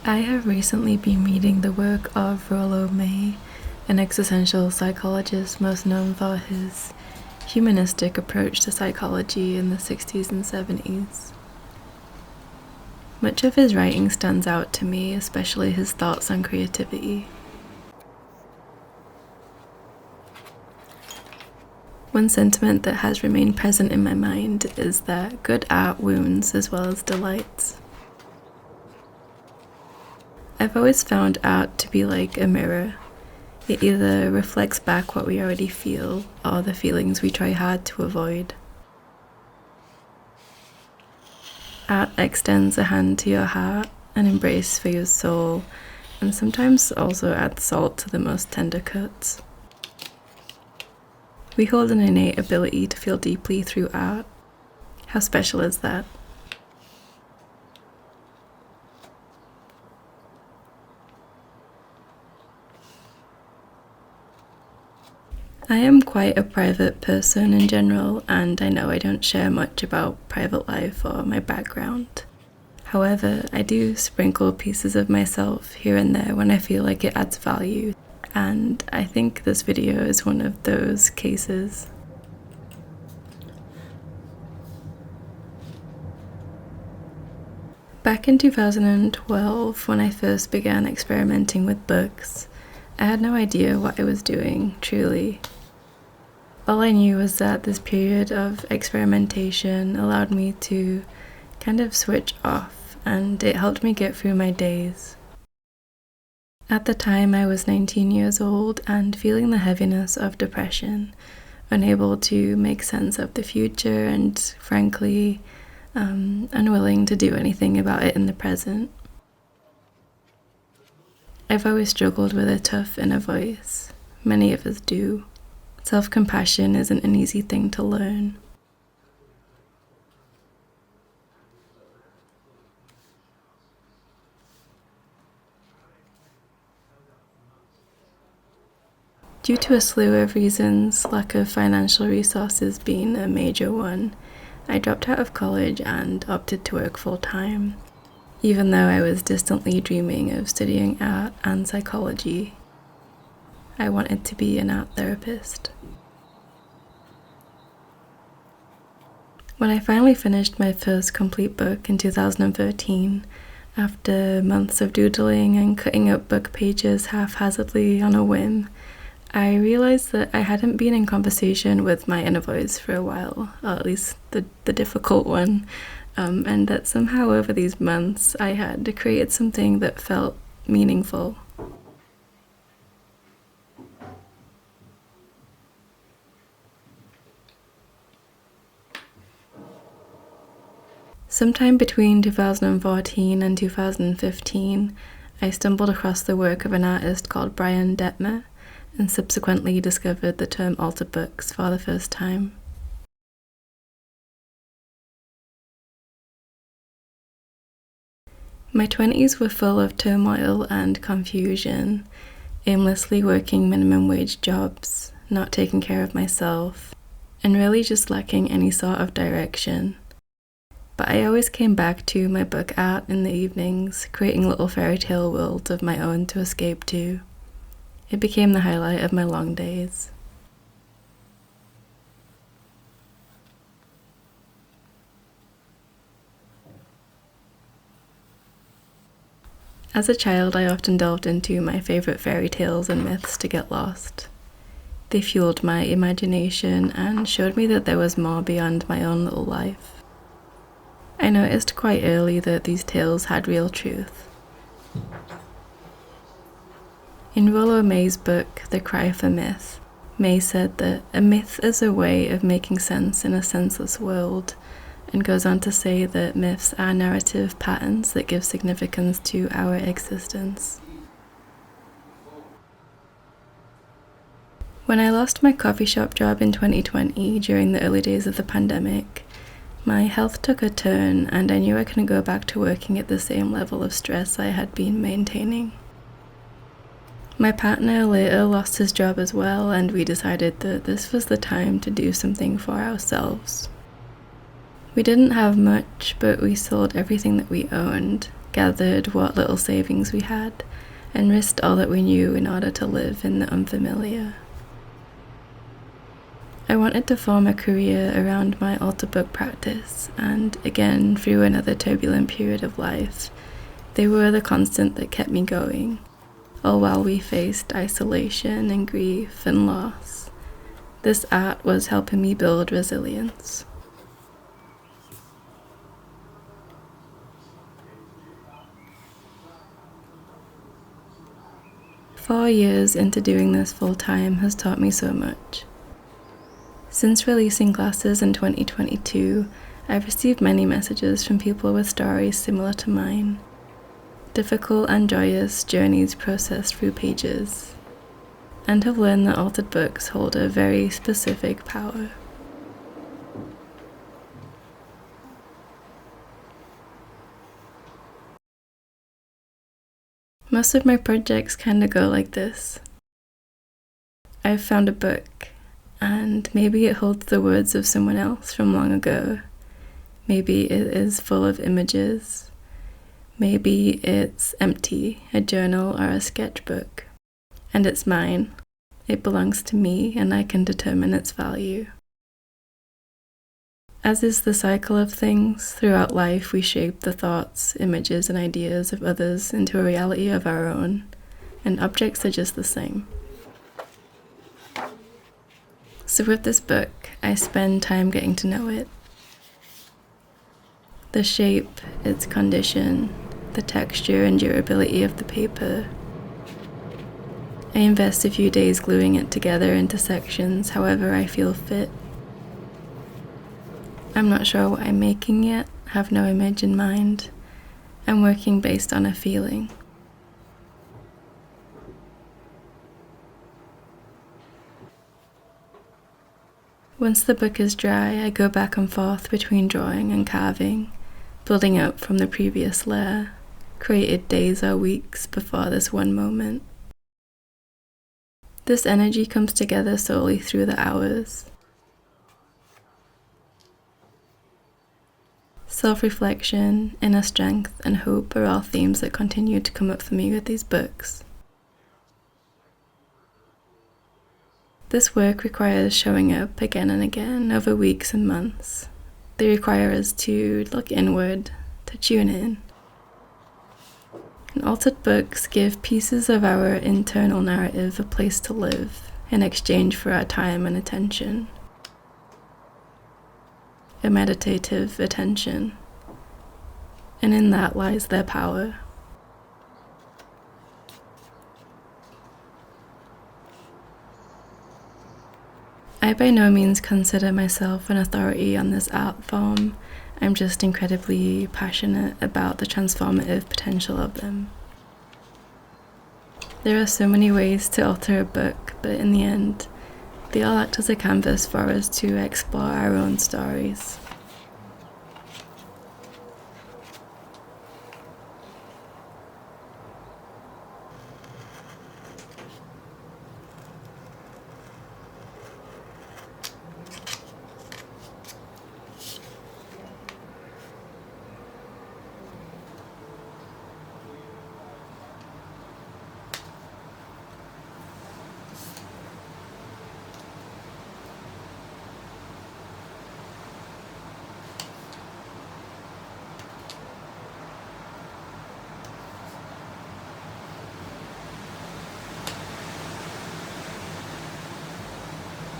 I have recently been reading the work of Rollo May, an existential psychologist most known for his humanistic approach to psychology in the 60s and 70s. Much of his writing stands out to me, especially his thoughts on creativity. One sentiment that has remained present in my mind is that good art wounds as well as delights. I've always found art to be like a mirror. It either reflects back what we already feel or the feelings we try hard to avoid. Art extends a hand to your heart, an embrace for your soul, and sometimes also adds salt to the most tender cuts. We hold an innate ability to feel deeply through art. How special is that? I am quite a private person in general, and I know I don't share much about private life or my background. However, I do sprinkle pieces of myself here and there when I feel like it adds value, and I think this video is one of those cases. Back in 2012, when I first began experimenting with books, I had no idea what I was doing, truly. All I knew was that this period of experimentation allowed me to kind of switch off, and it helped me get through my days. At the time, I was 19 years old and feeling the heaviness of depression, unable to make sense of the future and, frankly, unwilling to do anything about it in the present. I've always struggled with a tough inner voice. Many of us do. Self-compassion isn't an easy thing to learn. Due to a slew of reasons, lack of financial resources being a major one, I dropped out of college and opted to work full-time, even though I was distantly dreaming of studying art and psychology. I wanted to be an art therapist. When I finally finished my first complete book in 2013, after months of doodling and cutting up book pages haphazardly on a whim, I realized that I hadn't been in conversation with my inner voice for a while, or at least the difficult one, and that somehow over these months I had created something that felt meaningful. Sometime between 2014 and 2015, I stumbled across the work of an artist called Brian Detmer, and subsequently discovered the term altar books for the first time. My 20s were full of turmoil and confusion, aimlessly working minimum wage jobs, not taking care of myself, and really just lacking any sort of direction. But I always came back to my book art in the evenings, creating little fairy tale worlds of my own to escape to. It became the highlight of my long days. As a child, I often delved into my favorite fairy tales and myths to get lost. They fueled my imagination and showed me that there was more beyond my own little life. I noticed quite early that these tales had real truth. In Rollo May's book, The Cry for Myth, May said that a myth is a way of making sense in a senseless world, and goes on to say that myths are narrative patterns that give significance to our existence. When I lost my coffee shop job in 2020 during the early days of the pandemic, my health took a turn, and I knew I couldn't go back to working at the same level of stress I had been maintaining. My partner later lost his job as well, and we decided that this was the time to do something for ourselves. We didn't have much, but we sold everything that we owned, gathered what little savings we had, and risked all that we knew in order to live in the unfamiliar. I wanted to form a career around my altar book practice, and again, through another turbulent period of life, they were the constant that kept me going, all while we faced isolation and grief and loss. This art was helping me build resilience. Four years into doing this full time has taught me so much. Since releasing Glasses in 2022, I've received many messages from people with stories similar to mine. Difficult and joyous journeys processed through pages, and have learned that altered books hold a very specific power. Most of my projects kinda go like this. I've found a book, and maybe it holds the words of someone else from long ago. Maybe it is full of images. Maybe it's empty, a journal or a sketchbook. And it's mine. It belongs to me, and I can determine its value. As is the cycle of things, throughout life we shape the thoughts, images, and ideas of others into a reality of our own, and objects are just the same. So with this book, I spend time getting to know it. The shape, its condition, the texture and durability of the paper. I invest a few days gluing it together into sections however I feel fit. I'm not sure what I'm making yet, have no image in mind. I'm working based on a feeling. Once the book is dry, I go back and forth between drawing and carving, building up from the previous layer, created days or weeks before this one moment. This energy comes together solely through the hours. Self-reflection, inner strength, and hope are all themes that continue to come up for me with these books. This work requires showing up again and again over weeks and months. They require us to look inward, to tune in. And altered books give pieces of our internal narrative a place to live in exchange for our time and attention. A meditative attention, and in that lies their power. I by no means consider myself an authority on this art form. I'm just incredibly passionate about the transformative potential of them. There are so many ways to alter a book, but in the end, they all act as a canvas for us to explore our own stories.